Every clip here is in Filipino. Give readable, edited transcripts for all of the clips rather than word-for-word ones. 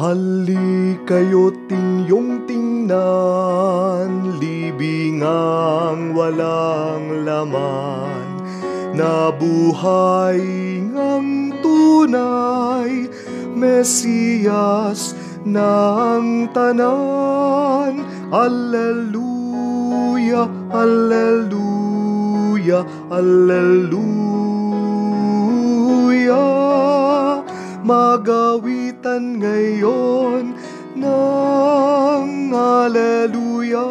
Hali kayo't inyong tingnan, libingang walang laman, na buhay ngang tunay, Mesiyas ng tanan. Alleluia, alleluia, alleluia. Magawitan ngayon ng alleluia.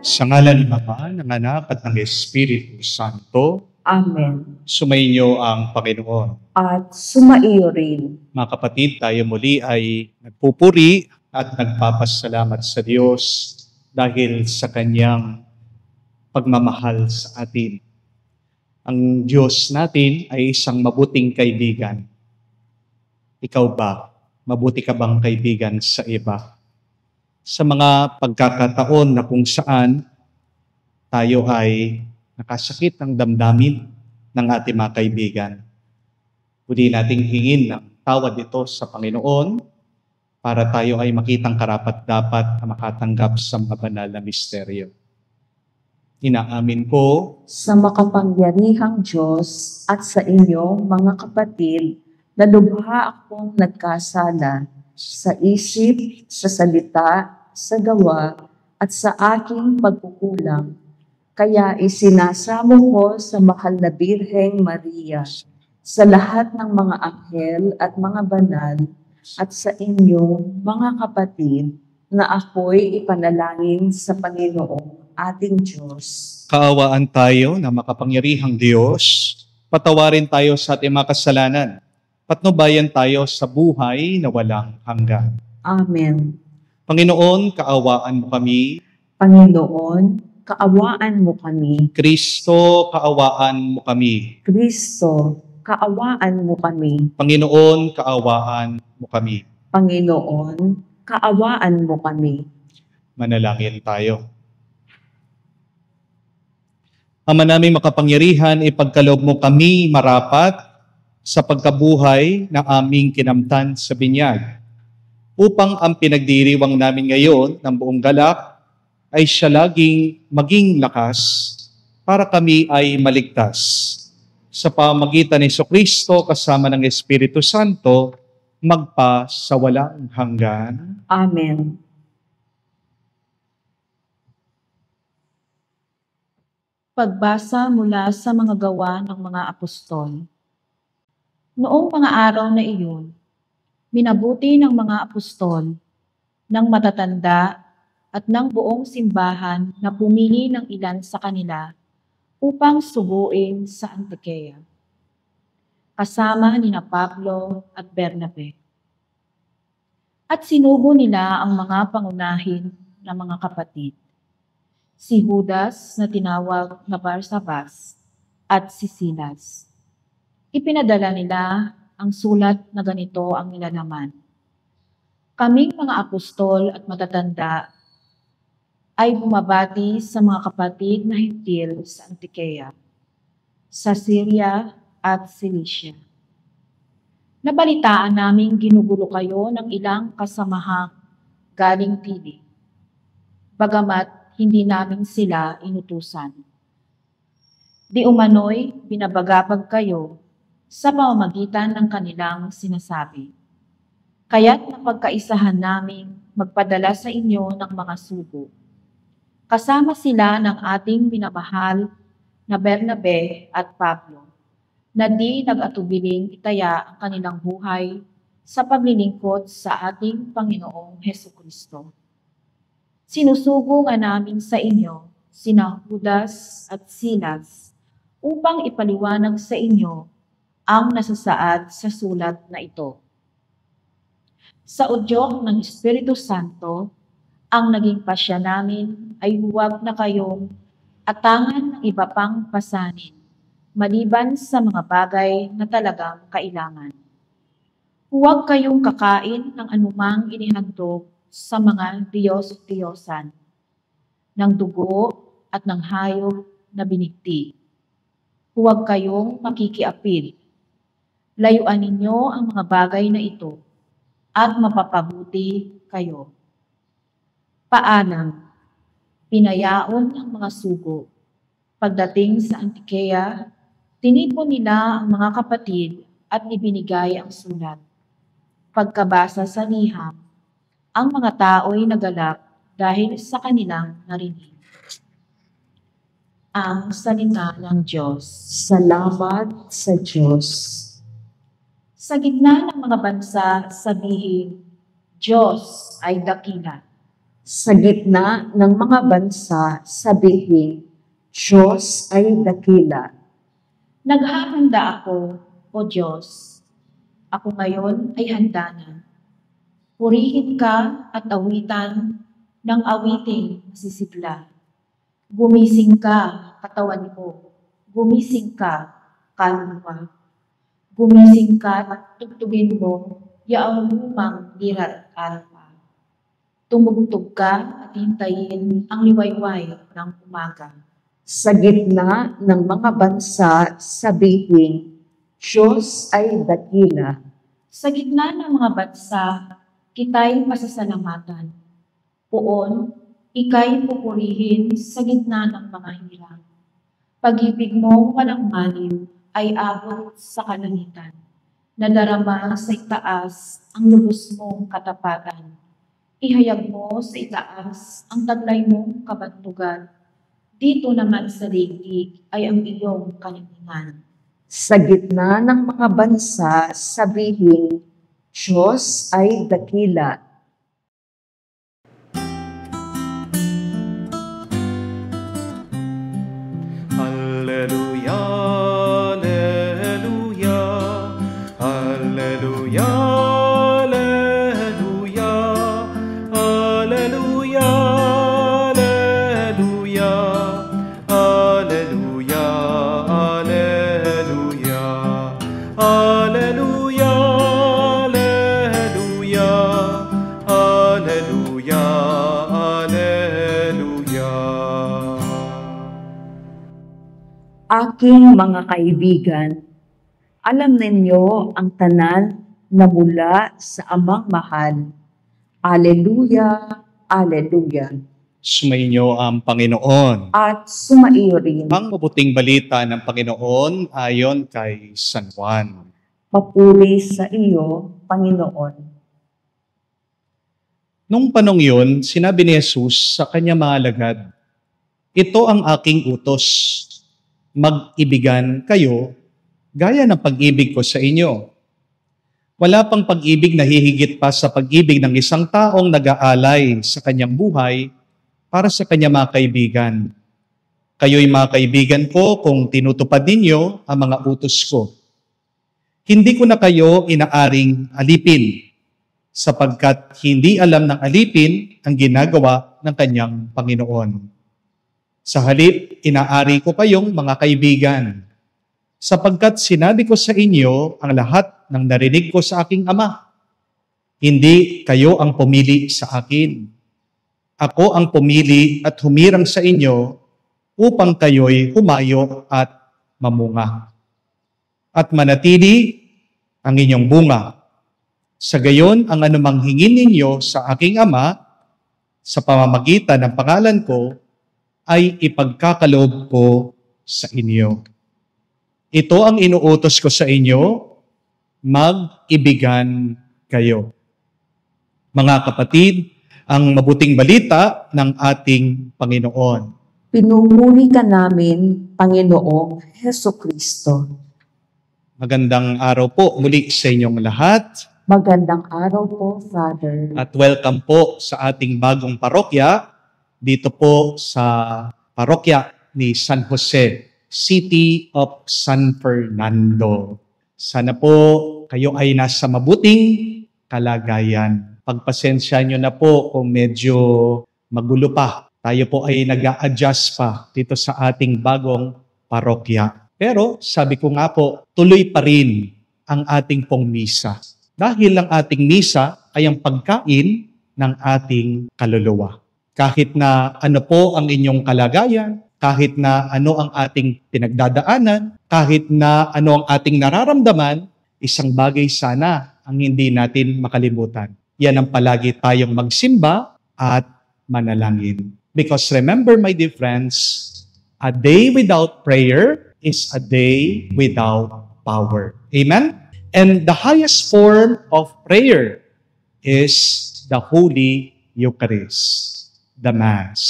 Sa ngalan ng Ama, ng Anak at ng Espiritu Santo. Amen. Sumainyo ang Panginoon. At sumaiyo rin. Mga kapatid, tayo muli ay nagpupuri at nagpapasalamat sa Diyos dahil sa Kanyang pagmamahal sa atin. Ang Diyos natin ay isang mabuting kaibigan. Ikaw ba? Mabuti ka bang kaibigan sa iba? Sa mga pagkakataon na kung saan tayo ay nakasakit ng damdamin ng ating mga kaibigan, pwede nating hingin ng tawad ito sa Panginoon para tayo ay makitang karapat-dapat na makatanggap sa mga banal na misteryo. Inaamin ko Sa makapangyarihang Diyos at sa inyo, mga kapatid, na lubha akong nagkasala sa isip, sa salita, sa gawa, at sa aking pagkukulang. Kaya isinasamo ko sa mahal na Birheng Maria, sa lahat ng mga anghel at mga banal, at sa inyo, mga kapatid, na ako'y ipanalangin sa Panginoong ating Diyos. kaawaan tayo na makapangyarihang Diyos, patawarin tayo sa ating mga kasalanan, patnubayan tayo sa buhay na walang hanggan. Amen. Panginoon, kaawaan mo kami. Panginoon, kaawaan mo kami. Kristo, kaawaan mo kami. Kristo, kaawaan mo kami. Panginoon, kaawaan mo kami. Panginoon, kaawaan mo kami. Manalangin tayo. Ama naming makapangyarihan, ipagkaloob mo kami marapat sa pagkabuhay na aming kinamtan sa binyag, upang ang pinagdiriwang namin ngayon ng buong galak ay siya laging maging lakas para kami ay maligtas. Sa pamagitan ni Jesucristo kasama ng Espiritu Santo, magpa sa walang hanggan. Amen. Pagbasa mula sa mga gawa ng mga apostol. Noong mga araw na iyon, minabuti ng mga apostol, ng matatanda at ng buong simbahan na pumili ng ilan sa kanila upang subuin sa Antioquia, kasama nina Pablo at Bernabe. At sinubo nila ang mga pangunahin na mga kapatid, si Judas na tinawag na Barsabas at si Silas. Ipinadala nila ang sulat na ganito ang nilalaman. Kaming mga apostol at matatanda ay bumabati sa mga kapatid na Hentil sa Antioquia, sa Syria at Cilicia. Nabalitaan naming ginugulo kayo ng ilang kasamahang galing Tili, bagamat hindi namin sila inutusan. Di umano'y binabagabag kayo sa pamamagitan ng kanilang sinasabi. Kaya't napagkaisahan naming magpadala sa inyo ng mga sugo. Kasama sila ng ating minamahal na Bernabe at Pablo, na di nag-atubiling itaya ang kanilang buhay sa paglilingkod sa ating Panginoong Hesukristo. Sinusugo nga namin sa inyo sina Judas at Silas upang ipaliwanag sa inyo ang nasasaad sa sulat na ito. Sa udyok ng Espiritu Santo, ang naging pasya namin ay huwag na kayong atangan ng iba pang pasanin, maliban sa mga bagay na talagang kailangan. Huwag kayong kakain ng anumang inihandog sa mga Diyos-Diyosan, ng dugo at ng hayop na binigti. Huwag kayong makikiapid. Layuan ninyo ang mga bagay na ito at mapapabuti kayo. Paalam, pinayaon ang mga sugo. Pagdating sa Antikea, tinipon nila ang mga kapatid at ibinigay ang sulat. Pagkabasa sa liham, ang mga tao'y nagalak dahil sa kanilang narinig. Ang salita ng Diyos. Salamat sa Diyos. Sa gitna ng mga bansa, sabihin, Diyos ay dakila. Sa gitna ng mga bansa, sabihin, Diyos ay dakila. Naghahanda ako, O Diyos. Ako ngayon ay handa na. Purihin ka at awitan ng awiting masisigla. Gumising ka, katawan ko. Gumising ka, kaluluwa. Gumising ka at tugtugin mo, yaong lumang lira't alpa. Tumugtog ka at hintayin ang liwayway ng umaga. Sa gitna ng mga bansa, sabihin, Diyos ay dakila. Sa gitna ng mga bansa, kita'y masasalamatan. Poon, ika'y pupurihin sa gitna ng mga hirap. Pag-ibig mo walang maliw ay abot sa kalangitan. Nadarama sa itaas ang lubos mong katapatan. Ihayag mo sa itaas ang taglay mong kabantugan. Dito naman sa daigdig ay ang iyong kalinlingan. Sa gitna ng mga bansa, sabihin, Diyos ay dakila. Alleluia, alleluia, alleluia, alleluia, alleluia, alleluia, alleluia, alleluia, alleluia, alleluia, alleluia, alleluia. Aking mga kaibigan, alam ninyo ang tanan na mula sa Amang Mahal. Alleluia, Alleluia. Sumainyo ang Panginoon. At sumaiyo rin, Ang mabuting balita ng Panginoon ayon kay San Juan. papuri sa iyo, Panginoon. Nung panong yun, sinabi ni Jesus sa kanyang mga alagad, ito ang aking utos, mag-ibigan kayo gaya ng pag-ibig ko sa inyo. Wala pang pag-ibig na hihigit pa sa pag-ibig ng isang taong nag-aalay sa kanyang buhay para sa kanyang mga kaibigan. Kayo'y mga kaibigan ko kung tinutupad ninyo ang mga utos ko. Hindi ko na kayo inaaring alipin, sapagkat hindi alam ng alipin ang ginagawa ng kanyang Panginoon. Sa halip, inaari ko kayong mga kaibigan, sapagkat sinabi ko sa inyo ang lahat ng narinig ko sa aking Ama. Hindi kayo ang pumili sa akin. Ako ang pumili at humirang sa inyo upang kayo'y humayo at mamunga. At manatili ang inyong bunga. Sa gayon, ang anumang hingin ninyo sa aking Ama, sa pamamagitan ng pangalan ko, ay ipagkakaloob ko sa inyo. Ito ang inuutos ko sa inyo, mag-ibigan kayo. Mga kapatid, ang mabuting balita ng ating Panginoon. Pinupuri ka namin, Panginoong Hesukristo. Magandang araw po muli sa inyong lahat Magandang araw po, Father. at welcome po sa ating bagong parokya dito po sa parokya ni San Jose, City of San Fernando. Sana po kayo ay nasa mabuting kalagayan. Pagpasensya nyo na po kung medyo magulo pa. Tayo po ay nag-a-adjust pa dito sa ating bagong parokya. Pero sabi ko nga po, tuloy pa rin ang ating pong misa. Dahil ang ating misa ay ang pagkain ng ating kaluluwa. Kahit na ano po ang inyong kalagayan, kahit na ano ang ating pinagdadaanan, kahit na ano ang ating nararamdaman, isang bagay sana ang hindi natin makalimutan. Yan ang palagi tayong magsimba at manalangin. Because remember, my dear friends, a day without prayer is a day without power. Amen? And the highest form of prayer is the Holy Eucharist, the Mass.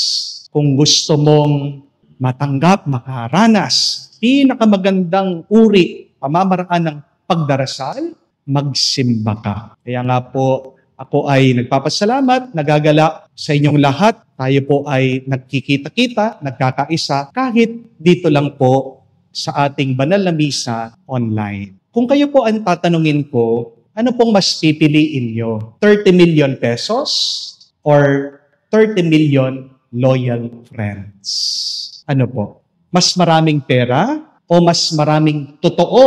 Kung gusto mong matanggap, makaranas, pinakamagandang uri, pamamaraan ng pagdarasal, magsimba ka. Kaya nga po, ako ay nagpapasalamat, nagagala sa inyong lahat. Tayo po ay nagkikita-kita, nagkakaisa, kahit dito lang po sa ating banal na misa online. Kung kayo po ang tatanungin ko, ano pong mas pipiliin nyo? 30 million pesos or 30 million loyal friends? Ano po? Mas maraming pera o mas maraming totoo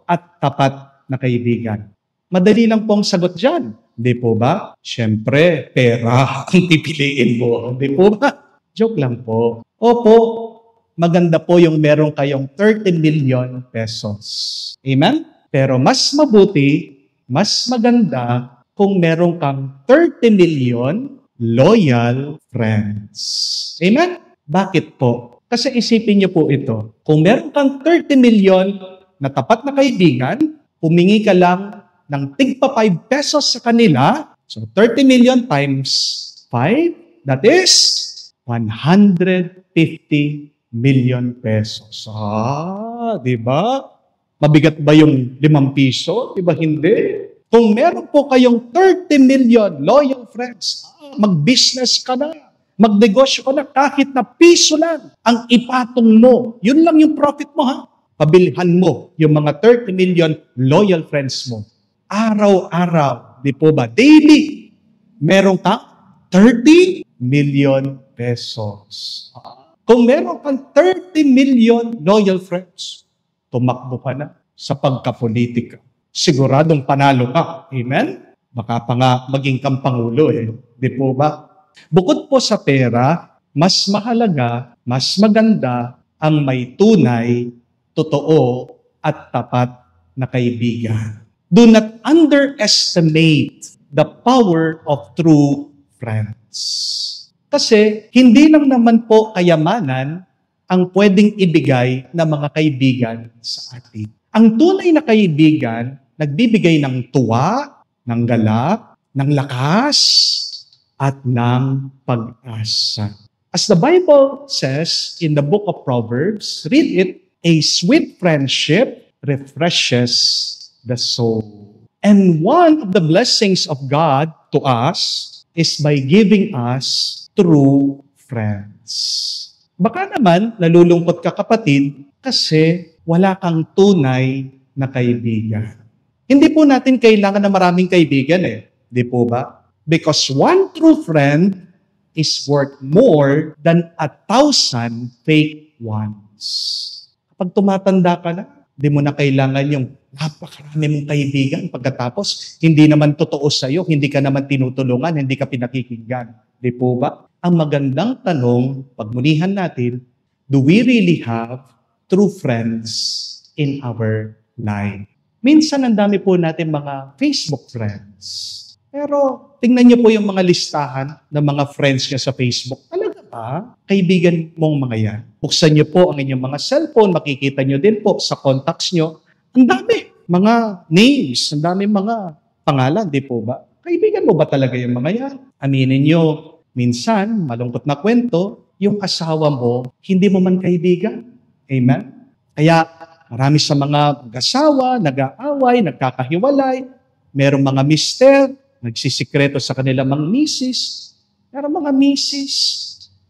at tapat na kaibigan? Madali lang pong sagot dyan. Hindi po ba? Siyempre, pera ang pipiliin mo. Hindi po ba? Joke lang po. Opo, maganda po yung meron kayong 30 million pesos. Amen? Pero mas mabuti, mas maganda kung meron kang 30 million loyal friends. Amen? Bakit po? Kasi isipin niyo po ito. Kung meron kang 30 million na tapat na kaibigan, humingi ka lang ng tigpa 5 pesos sa kanila, so 30 million times 5, that is 150 million pesos. Di ba? Mabigat ba yung 5 piso? Di ba hindi? Kung meron po kayong 30 million loyal friends, mag-business ka na, magnegosyo ka na, kahit na piso lang ang ipatong mo. Yun lang yung profit mo, ha? Pabilihan mo yung mga 30 million loyal friends mo. Araw-araw, di po ba? Daily, meron kang 30 million pesos. Kung meron kang 30 million loyal friends, tumakbo ka na sa pagkapolitika. Siguradong panalo ka. Amen? Baka pa nga maging kang pangulo eh. Di po ba? Bukod po sa pera, mas mahalaga, mas maganda ang may tunay, totoo, at tapat na kaibigan. Do not underestimate the power of true friends. Kasi hindi lang naman po kayamanan ang pwedeng ibigay ng mga kaibigan sa atin. Ang tunay na kaibigan, nagbibigay ng tuwa, ng galak, ng lakas, at ng pag-asa. As the Bible says in the book of Proverbs, read it, a sweet friendship refreshes the soul. And one of the blessings of God to us is by giving us true friends. Baka naman, nalulungkot ka kapatid kasi wala kang tunay na kaibigan. Hindi po natin kailangan na maraming kaibigan eh. Di po ba? Because one true friend is worth more than 1,000 fake ones. Kapag tumatanda ka na, di mo na kailangan yung napakarami mong kaibigan. Pagkatapos, hindi naman totoo sa'yo, hindi ka naman tinutulungan, hindi ka pinakikinggan. Di po ba? Ang magandang tanong, pagmunihan natin, do we really have true friends in our life? Minsan, ang dami po natin mga Facebook friends. Pero, tingnan niyo po yung mga listahan ng mga friends niya sa Facebook. Talaga ba? Kaibigan mong mga yan. Buksan niyo po ang inyong mga cellphone, makikita niyo din po sa contacts niyo. Ang dami, mga names, ang dami mga pangalan, di po ba? Kaibigan mo ba talaga yung mga yan? Aminin niyo, minsan, malungkot na kwento, yung asawa mo, hindi mo man kaibigan. Amen? Kaya, marami sa mga mag-asawa, nag-aaway, nagkakahiwalay, merong mga mister, nagsisikreto sa kanilang mga misis, merong mga misis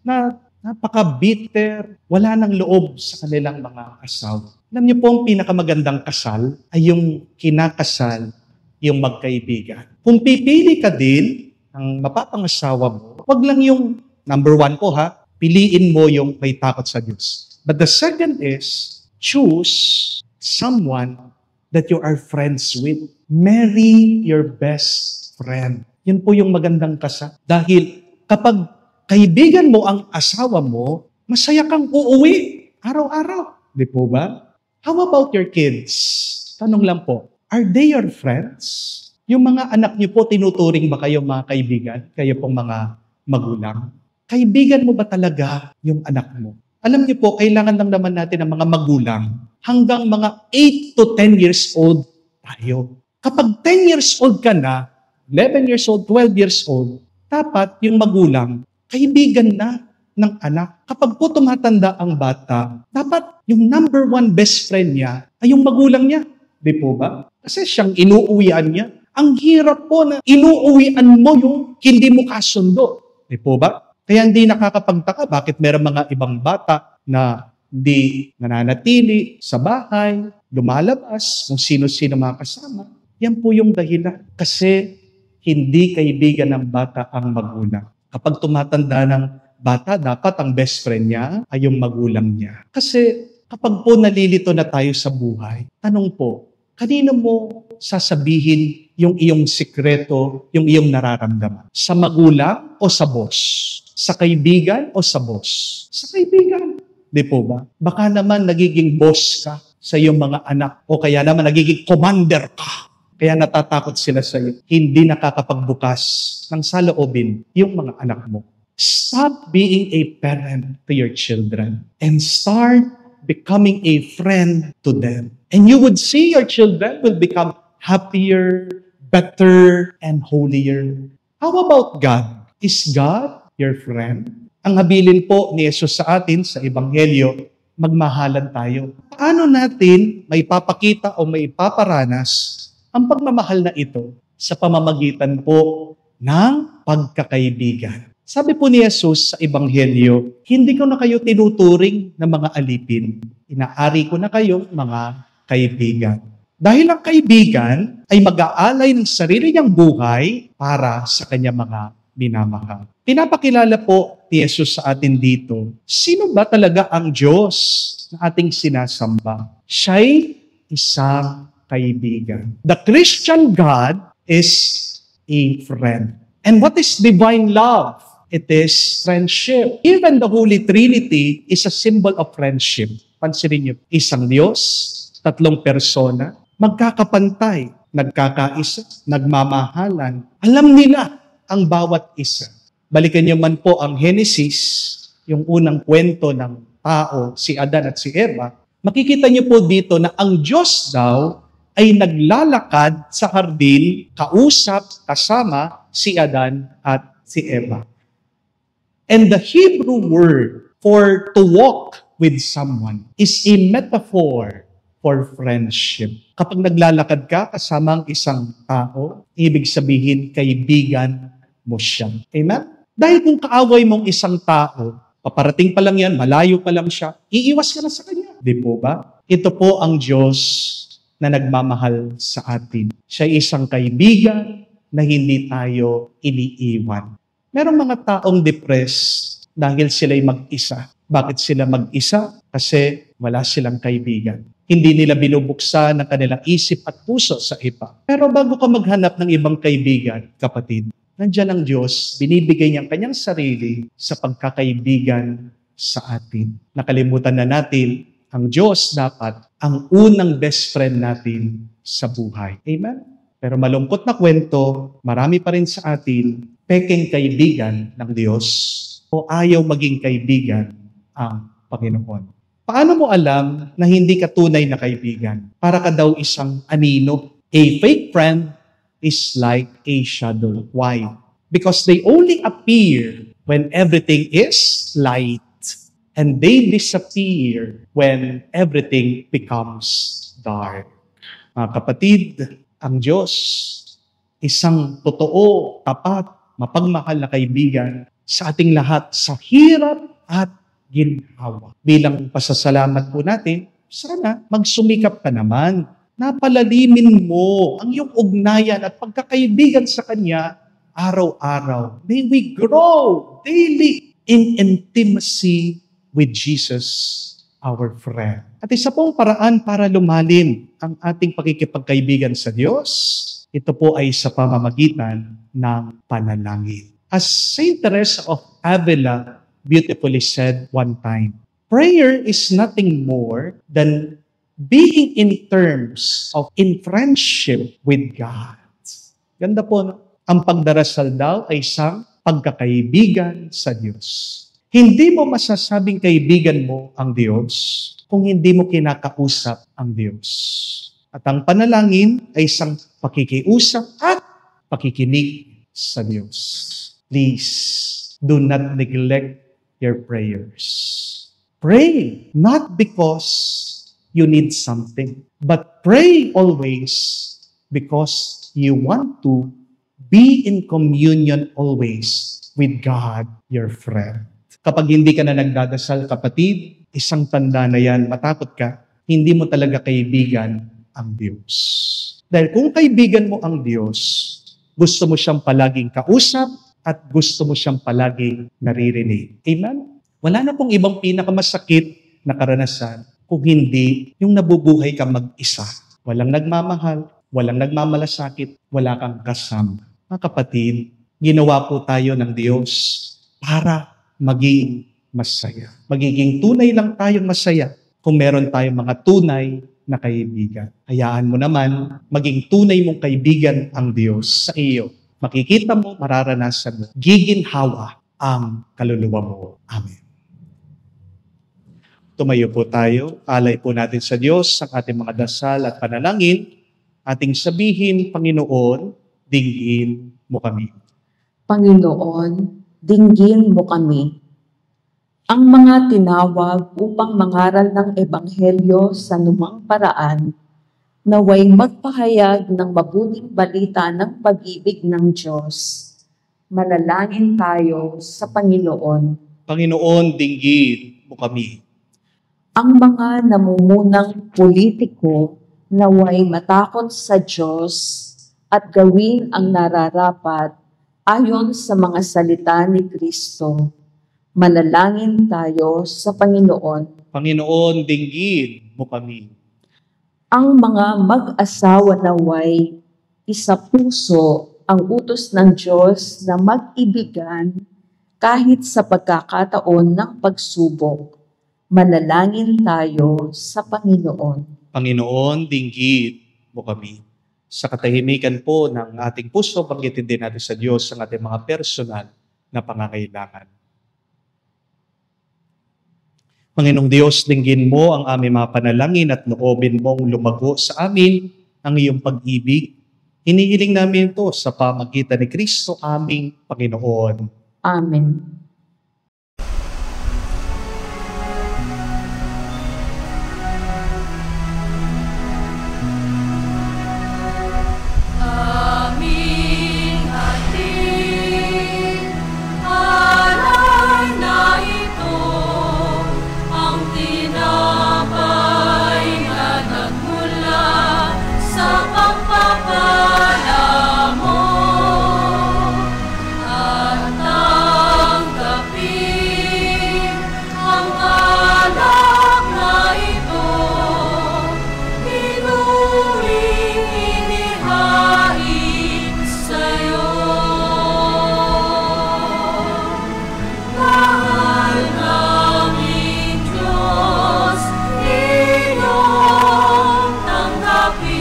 na napaka-bitter, wala nang loob sa kanilang mga asawa. Alam niyo po, ang pinakamagandang kasal ay yung kinakasal, yung magkaibigan. Kung pipili ka din ng mapapangasawa mo, wag lang yung number 1 po ha, piliin mo yung may takot sa Diyos. But the second is, choose someone that you are friends with. Marry your best friend. Yun po yung magandang kasal. Dahil kapag kaibigan mo ang asawa mo, masaya kang uuwi araw-araw. Di po ba? How about your kids? Tanong lang po. Are they your friends? Yung mga anak niyo po, tinuturing ba kayo mga kaibigan? Kayo pong mga magulang? Kaibigan mo ba talaga yung anak mo? Alam niyo po, kailangan lang naman natin ng mga magulang hanggang mga 8 to 10 years old tayo. Kapag 10 years old ka na, 11 years old, 12 years old, dapat yung magulang, kaibigan na ng anak. Kapag po tumatanda ang bata, dapat yung number 1 best friend niya ay yung magulang niya. Di po ba? Kasi siyang inuuwian niya. Ang hirap po na inuuwian mo yung hindi mo kasundo. Di po ba? Kaya hindi nakakapagtaka bakit meron mga ibang bata na hindi nananatili sa bahay, lumalabas, kung sino-sino mga kasama. Yan po yung dahilan. Kasi hindi kaibigan ng bata ang magulang. Kapag tumatanda ng bata, dapat ang best friend niya ay yung magulang niya. Kasi kapag po nalilito na tayo sa buhay, tanong po, kanino mo sasabihin yung iyong sikreto, yung iyong nararamdaman? Sa magulang o sa boss? Sa kaibigan o sa boss? Sa kaibigan. Di po ba? Baka naman nagiging boss ka sa iyong mga anak o kaya naman nagiging commander ka. Kaya natatakot sila sa iyo. Hindi nakakapagbukas ng saloobin yung mga anak mo. Stop being a parent to your children and start becoming a friend to them. And you would see your children will become happier, better, and holier. How about God? Is God your friend? Ang habilin po ni Jesus sa atin sa Ebanghelyo, magmahalan tayo. Paano natin may papakita o may paparanas ang pagmamahal na ito sa pamamagitan po ng pagkakaibigan? Sabi po ni Jesus sa Ebanghelyo, hindi ko na kayo tinuturing na mga alipin. Inaari ko na kayo mga kaibigan. Dahil ang kaibigan ay mag-aalay ng sarili niyang buhay para sa kanyang mga minamahal. Pinapakilala po ni Jesus sa atin dito, sino ba talaga ang Diyos na ating sinasamba? Siya'y isang kaibigan. The Christian God is a friend. And what is divine love? It is friendship. Even the Holy Trinity is a symbol of friendship. Pansinin niyo, isang Diyos, 3 persona, magkakapantay, nagkakaisa, nagmamahalan. Alam nila ang bawat isa. Balikan niyo man po ang Genesis, yung unang kwento ng tao, si Adan at si Eva, makikita niyo po dito na ang Diyos daw ay naglalakad sa hardin, kausap, kasama si Adan at si Eva. And the Hebrew word for to walk with someone is a metaphor for friendship. Kapag naglalakad ka kasama ang isang tao, ibig sabihin kaibigan mo siya. Amen? Dahil kung kaaway mong isang tao, paparating pa lang yan, malayo pa lang siya, iiwas ka na sa kanya. Di po ba? Ito po ang Diyos na nagmamahal sa atin. Siya ay isang kaibigan na hindi tayo iniiwan. Merong mga taong depressed dahil sila'y mag-isa. Bakit sila mag-isa? Kasi wala silang kaibigan. Hindi nila binubuksan ang kanilang isip at puso sa iba. Pero bago ka maghanap ng ibang kaibigan, kapatid, nandiyan ang Diyos, binibigay niya ang kanyang sarili sa pagkakaibigan sa atin. Nakalimutan na natin, ang Diyos dapat ang unang best friend natin sa buhay. Amen? Pero malungkot na kwento, marami pa rin sa atin pekeng kaibigan ng Diyos o ayaw maging kaibigan ang Panginoon. Paano mo alam na hindi ka tunay na kaibigan? Para ka daw isang anino. A fake friend is like a shadow. Why? Because they only appear when everything is light. And they disappear when everything becomes dark. Mga kapatid, ang Diyos, isang totoo, tapat, mapagmahal na kaibigan sa ating lahat sa hirap at ginhawa. Bilang pasasalamat po natin, sana magsumikap ka naman. Napalalimin mo ang iyong ugnayan at pagkakaibigan sa Kanya araw-araw. May we grow daily in intimacy with Jesus, our friend. At isa pong paraan para lumalim ang ating pakikipagkaibigan sa Diyos, ito po ay sa pamamagitan ng panalangin. As Saint Teresa of Avila beautifully said one time, prayer is nothing more than being in terms of in friendship with God. Ganda po, no? Ang pagdarasal daw ay isang pagkakaibigan sa Diyos. Hindi mo masasabing kaibigan mo ang Diyos kung hindi mo kinakausap ang Diyos. At ang panalangin ay isang pakikiusap at pakikinig sa Diyos. Please, do not neglect your prayers. Pray, not because you need something, but pray always because you want to be in communion always with God, your friend. Kapag hindi ka na nagdadasal, kapatid, isang tanda na yan, matakot ka, hindi mo talaga kaibigan ang Diyos. Dahil kung kaibigan mo ang Diyos, gusto mo siyang palaging kausap at gusto mo siyang palaging naririnig. Amen? Wala na pong ibang pinakamasakit na karanasan kung hindi yung nabubuhay ka mag-isa. Walang nagmamahal, walang nagmamalasakit, wala kang kasama. Mga kapatid, ginawa po tayo ng Diyos para maging masaya. Magiging tunay lang tayong masaya kung meron tayong mga tunay na kaibigan. Hayaan mo naman, maging tunay mong kaibigan ang Diyos sa iyo. Makikita mo, mararanasan mo, giginhawa ang kaluluwa mo. Amen. Tumayo po tayo, alay po natin sa Diyos ang ating mga dasal at panalangin. Ating sabihin, Panginoon, dinggin mo kami. Panginoon, dinggin mo kami. Ang mga tinawag upang mangaral ng Ebanghelyo sa numang paraan, naway magpahayag ng mabuting balita ng pag-ibig ng Diyos. Manalangin tayo sa Panginoon. Panginoon, dinggin mo kami. Ang mga namumunang politiko naway matakot sa Diyos at gawin ang nararapat ayon sa mga salita ni Kristo. Manalangin tayo sa Panginoon. Panginoon, dinggin mo kami. Ang mga mag-asawa naway isapuso ang utos ng Diyos na mag-ibigan kahit sa pagkakataon ng pagsubok. Manalangin tayo sa Panginoon. Panginoon, dinggin mo kami. Sa katahimikan po ng ating puso, banggitin din natin sa Diyos ang ating mga personal na pangangailangan. Panginoong Diyos, dinggin mo ang aming mga panalangin at loobin mong lumago sa amin ang iyong pag-ibig. Hinihiling namin ito sa pamagitan ni Kristo aming Panginoon. Amen. Aming ating alay na ito, ang tinapay na nagmula sa pagpapala mo, at tanggapin ang alak na ito, inuwing inihain sa'yo. Mahal naming Diyos, iyong tanggapin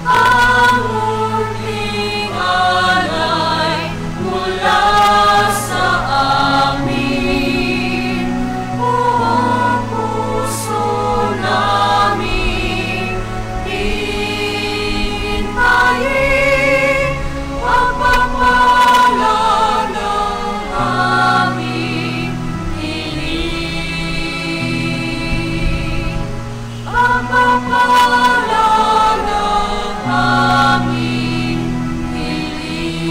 ang munting alay mula sa amin. Buong puso namin hintayin pagpapala ng aming hiling. Pagpapala ng aming hiling.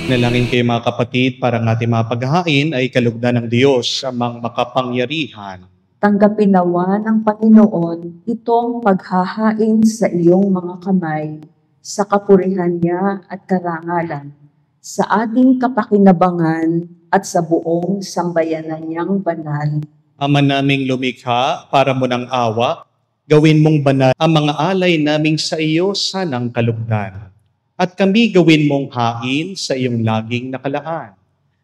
Nalangin kayo mga kapatid para ang ating mga paghahain ay kalugdan ng Diyos amang makapangyarihan. Tanggapin nawa ng Panginoon itong paghahain sa iyong mga kamay, sa kapurihan niya at karangalan, sa ating kapakinabangan at sa buong sambayanan niyang banal. Ama naming lumikha para mo ng awa, gawin mong banal ang mga alay naming sa iyo sanang kalugdan. At kami gawin mong hain sa iyong laging nakalaan.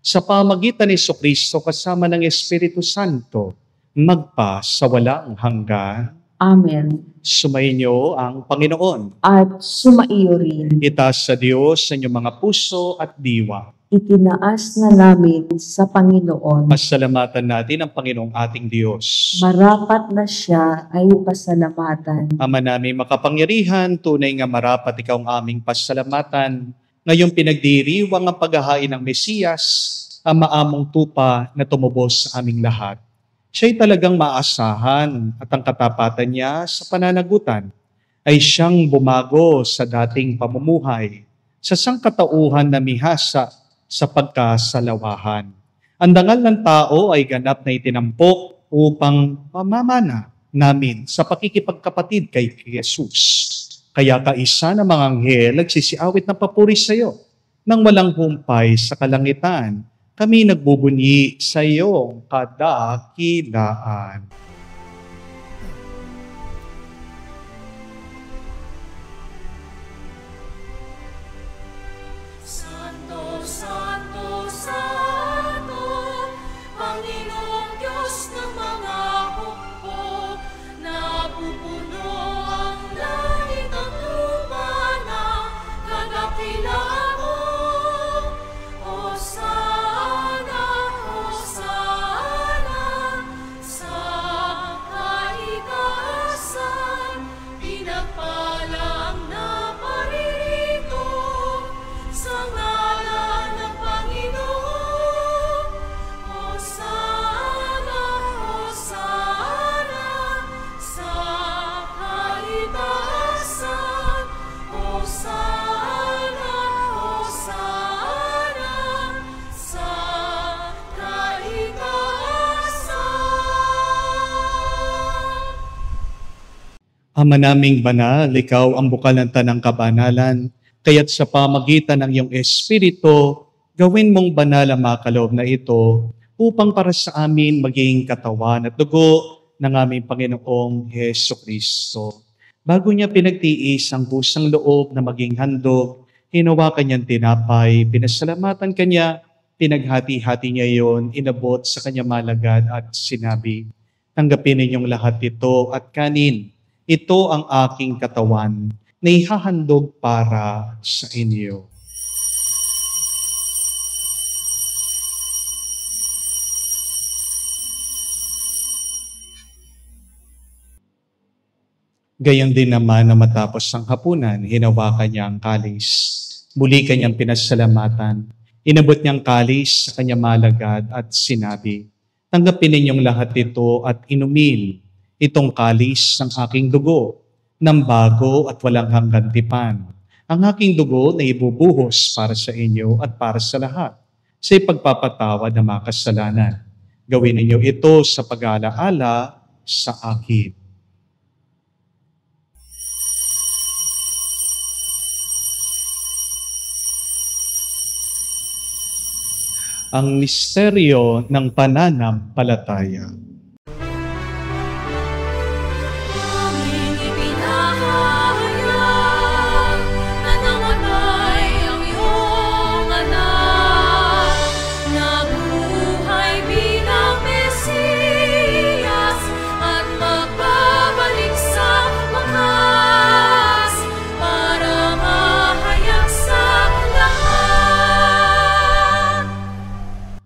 Sa pamagitan ni Jesucristo kasama ng Espiritu Santo, magpa sa walang hanggan. Amen. Sumainyo ang Panginoon. At sumaiyo rin, Itaas sa Diyos sa inyong mga puso at diwa. itinaas na namin sa Panginoon. Pasalamatan natin ang Panginoong ating Diyos. Marapat na siya ay pasalamatan. Ama namin makapangyarihan, tunay nga marapat ikaw ang aming pasalamatan. Ngayong pinagdiriwang ang paghahain ng Mesiyas, ang maamong tupa na tumubos sa aming lahat. Siya'y talagang maasahan at ang katapatan niya sa pananagutan ay siyang bumago sa dating pamumuhay, sa sangkatauhan na mihasa sa pagkasalawahan. Ang dangal ng tao ay ganap na itinampok upang pamamana namin sa pakikipagkapatid kay Jesus. Kaya kaisa ng mga anghel nagsisiawit ng papuri sa iyo. Nang walang humpay sa kalangitan, kami nagbubunyi sa iyong kadakilaan. Santo, Santo, Santo, Panginoong Diyos ng mga hukbo, napupuno ang langit at lupa ng kadakilaan mo. Hosana, Hosana, sa kaitaasan, pinagpala ang naparirito sa ngalan ng Panginoon. Hosana, Hosana, sa kaitaasan. Hosana, Hosana, sa kaitaasan. Ama naming banal, ikaw ang bukal ng tanang kabanalan, kaya't sa pamagitan ng iyong Espiritu, gawin mong banal ang mga kaloob na ito upang para sa amin maging katawan at dugo ng aming Panginoong Heso Kristo. Bago niya pinagtiis ang pusang loob na maging handog, hinawakan niyang tinapay, pinasalamatan kanya, pinaghati-hati niya iyon, inabot sa kanya malagad at sinabi, "Tanggapin ninyong lahat ito at kanin. Ito ang aking katawan na ihahandog para sa inyo." Gayon din naman na matapos ang hapunan, hinawakan niya ang kalis. Muli kanyang pinasalamatan. Inabot niyang kalis sa kanya malagad at sinabi, "Tanggapin ninyong lahat ito at inumin. Itong kalis ng aking dugo, ng bago at walang hanggang tipan. Ang aking dugo na ibubuhos para sa inyo at para sa lahat, sa ipagpapatawad ng mga kasalanan. Gawin ninyo ito sa pag-aalaala sa akin." Ang misteryo ng pananampalataya. Aming ipinahayag na namatay ang iyong anak, nabuhay bilang Mesiyas at magbabalik sa wakas para mahayag sa lahat.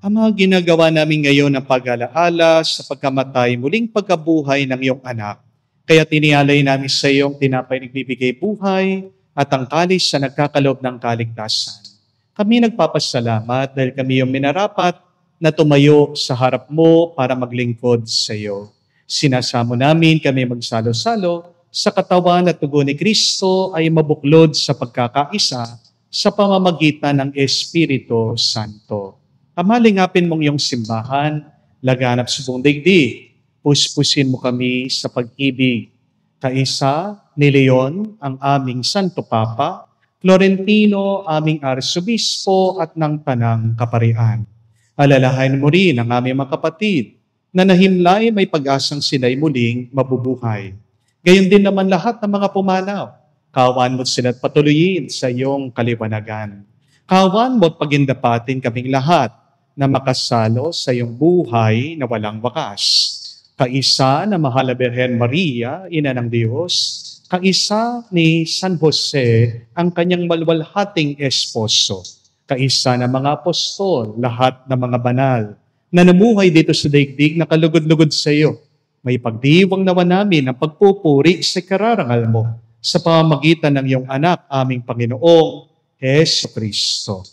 Ang mga ginagawa namin ngayon ng pag-alaala sa pagkamatay, muling pagkabuhay ng iyong anak. Kaya tinialay namin sa iyong tinapay nagbibigay buhay at ang kalis sa nagkakaloob ng kaligtasan. Kami nagpapasalamat dahil kami yung minarapat na tumayo sa harap mo para maglingkod sa iyo. Sinasamo namin kami magsalo-salo sa katawan at dugo ni Kristo ay mabuklod sa pagkakaisa sa pamamagitan ng Espiritu Santo. Kamalingapin mong iyong simbahan, laganap sa buong daigdig. Puspusin mo kami sa pag-ibig. Kaisa ni Leon, ang aming Santo Papa, Florentino, aming Arsobispo at ng Tanang Kaparian. Alalahain mo rin ang aming mga kapatid na nahimlay may pag-asang sila'y muling mabubuhay. Gayon din naman lahat ng mga pumanaw. Kawan mo sila't patuloyin sa iyong kaliwanagan. Kawan mo at pagindapatin kaming lahat na makasalo sa iyong buhay na walang wakas. kaisa na Mahal na Birhen Maria, Ina ng Diyos, kaisa ni San Jose, ang kanyang malwalhating esposo, kaisa ng mga apostol, lahat ng mga banal, na namuhay dito sa daigdig na kalugod-lugod sa iyo. May pagdiwang nawa namin ang pagpupuri sa kararangal mo sa pamamagitan ng iyong anak, aming Panginoong Hesus Kristo.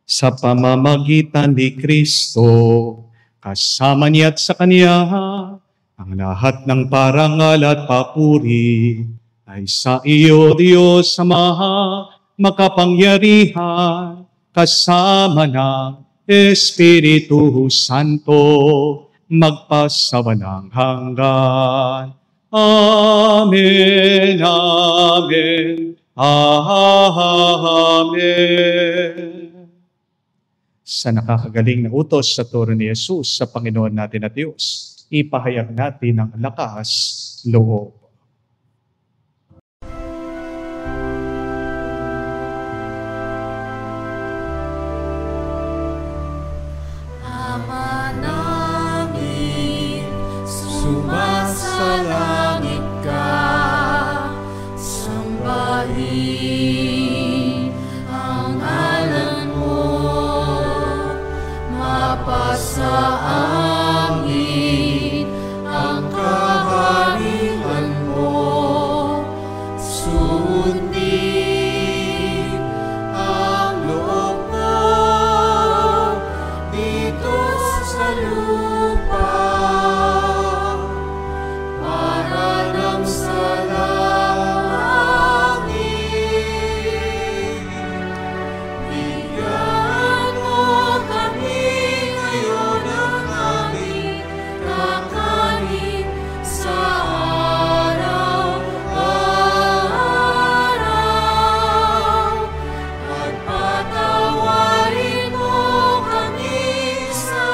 Sa pamamagitan ni Kristo, kasama niya at sa Kanya, ang lahat ng parangal at papuri ay sa iyo, Diyos Ama, makapangyarihan, kasama ng Espiritu Santo, magpasawalang hanggan. Amen, amen, amen. Sa nakakagaling na utos sa turo ni Jesus sa Panginoon natin at Diyos, ipahayag natin ang lakas loob. Ama namin, sumasalangit ka, sambahin ang ngalan mo, mapasa amin ang kaharian mo, sundin ang loob mo dito sa lupa, para nang sa langit. Bigyan mo kami ngayon ng aming kakanin sa araw-araw, at patawarin mo kami sa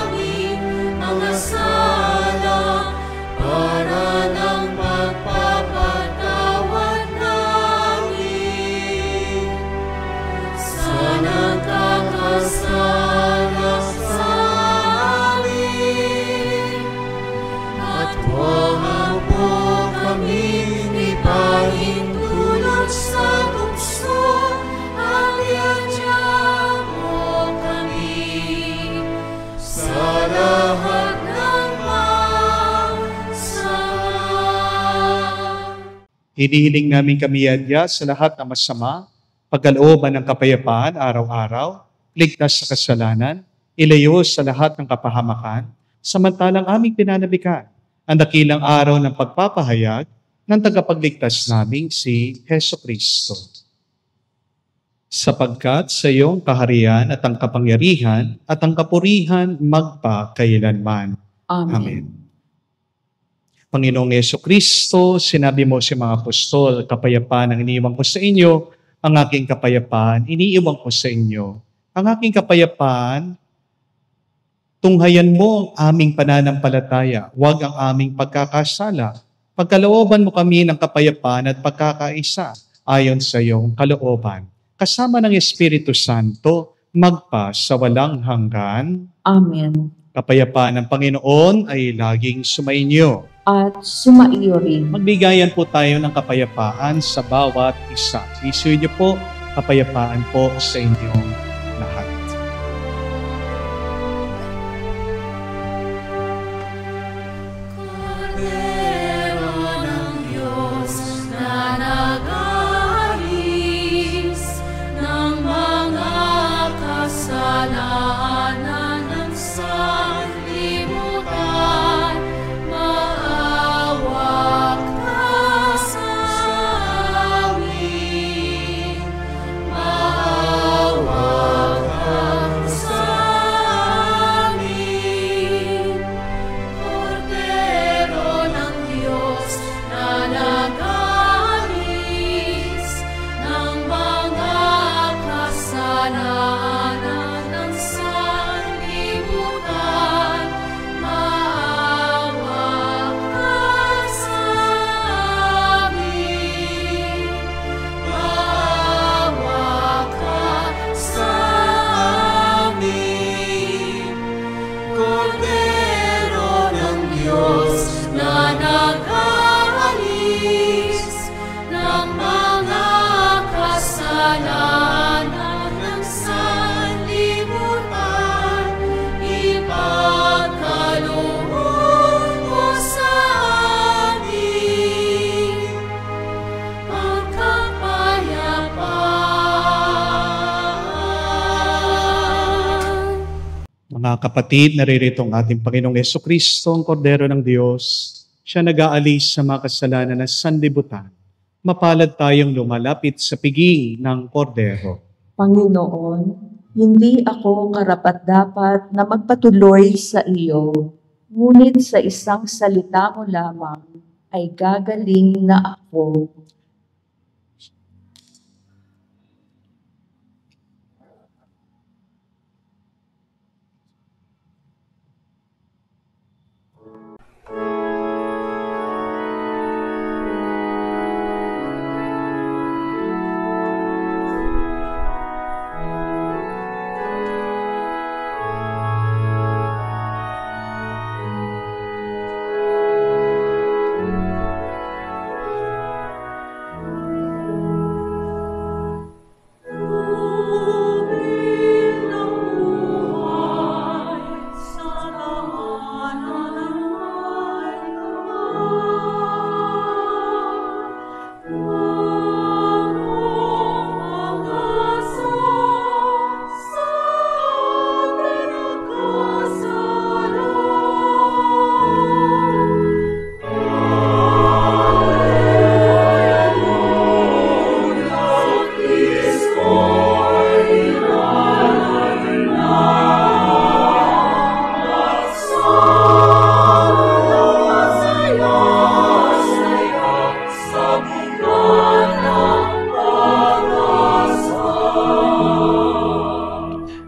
aming mga sala, para nang magpapatawad namin sa nagkakasala sa amin. At huwag mo kaming ipahintulot sa tukso, at iadya mo kami sa lahat ng masama. Hinihiling namin kami adya sa lahat ng masama, pagkalooban ng kapayapaan araw-araw, ligtas sa kasalanan, ilayo sa lahat ng kapahamakan, samantalang aming pinanabikan ang dakilang araw ng pagpapahayag ng tagapagligtas naming si Hesus Kristo. Sapagkat sa iyong kaharian at ang kapangyarihan at ang kapurihan magpakailanman. Amen. Panginoong Yesu Kristo, sinabi mo sa mga apostol, kapayapaan ang iniiwan ko sa inyo, ang aking kapayapaan iniiwan ko sa inyo. Ang aking kapayapaan, tunghayan mo ang aming pananampalataya, huwag ang aming pagkakasala. Pagkalooban mo kami ng kapayapaan at pagkakaisa ayon sa iyong kalooban. Kasama ng Espiritu Santo, magpa sa walang hanggan. Amen. Kapayapaan ng Panginoon ay laging sumainyo. At sumaiyo rin. Magbigayan po tayo ng kapayapaan sa bawat isa. Isuyo niyo po, kapayapaan po sa inyong lahat. Kordero ng Diyos na nag-aalis ng mga kasalanan ng sanlibutan, maawa ka sa amin, maawa ka sa amin. Kordero ng Diyos na nag-aalis ng mga kasalanan ng Mga kapatid, naririto ang ating Panginoong Jesucristo, ang Kordero ng Diyos. Siya nag-aalis sa mga kasalanan ng sanlibutan. Mapalad tayong lumalapit sa piging ng Kordero. Panginoon, hindi ako karapat-dapat na magpatuloy sa iyo, ngunit sa isang salita mo lamang ay gagaling na ako.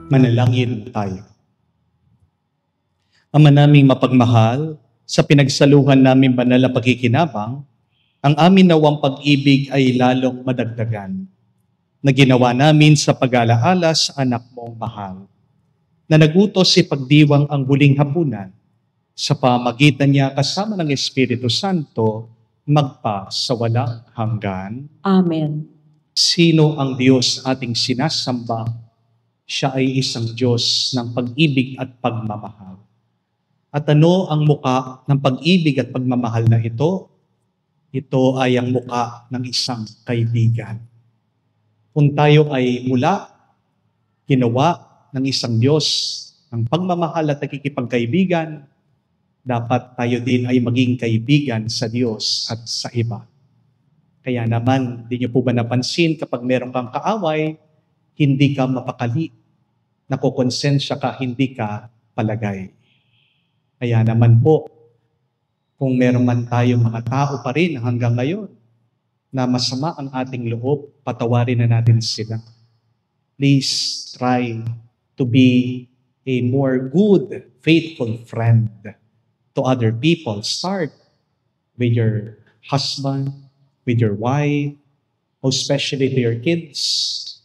Manalangin tayo. Ama naming mapagmahal, sa pinagsaluhan namin banal na pagkikinabang, ang amin nawang pag-ibig ay lalong madagdagan, na ginawa namin sa pag-alaala sa anak mong mahal, na nagutos si pagdiwang ang huling hapunan, sa pamagitan niya kasama ng Espiritu Santo, magpa sa walang hanggan. Amen. Sino ang Diyos ating sinasamba? Siya ay isang Diyos ng pag-ibig at pagmamahal. At ano ang muka ng pag-ibig at pagmamahal na ito? Ito ay ang muka ng isang kaibigan. Kung tayo ay mula, ginawa ng isang Diyos ng pagmamahal at nakikipagkaibigan, dapat tayo din ay maging kaibigan sa Diyos at sa iba. Kaya naman, di niyo po ba napansin kapag meron kang kaaway, hindi ka mapakali, nakukonsensya ka, hindi ka palagay. Kaya naman po, kung meron man tayong mga tao pa rin hanggang ngayon na masama ang ating loob, patawarin na natin sila. Please try to be a more good, faithful friend to other people. Start with your husband, with your wife, especially to your kids.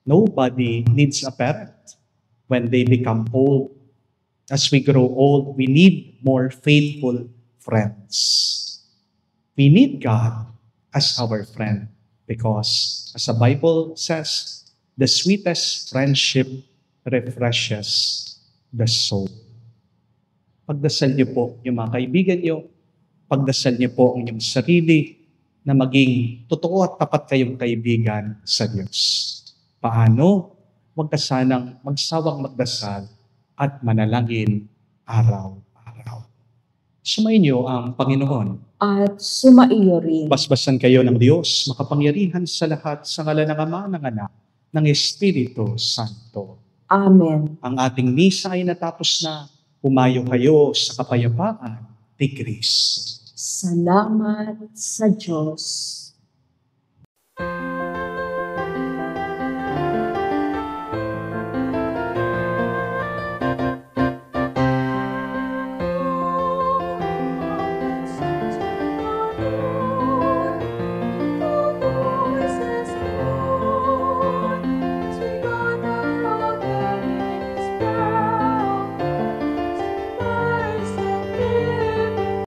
Nobody needs a parent when they become old. As we grow old, we need more faithful friends. We need God as our friend because, as the Bible says, the sweetest friendship refreshes the soul. Pagdasal niyo po yung mga kaibigan niyo, pagdasal niyo po ang inyong sarili na maging totoo at tapat kayong kaibigan sa Diyos. Paano? Huwag ka sanang magsawang magdasal at manalangin araw-araw. Sumayin niyo ang Panginoon. At sumaiyo rin. Basbasan kayo ng Diyos, makapangyarihan sa lahat, sa ngalan ng Ama, ng Anak, ng Espiritu Santo. Amen. Ang ating misa ay natapos na. Pumayo kayo sa kapayapaan ni Kristo. Salamat sa Diyos.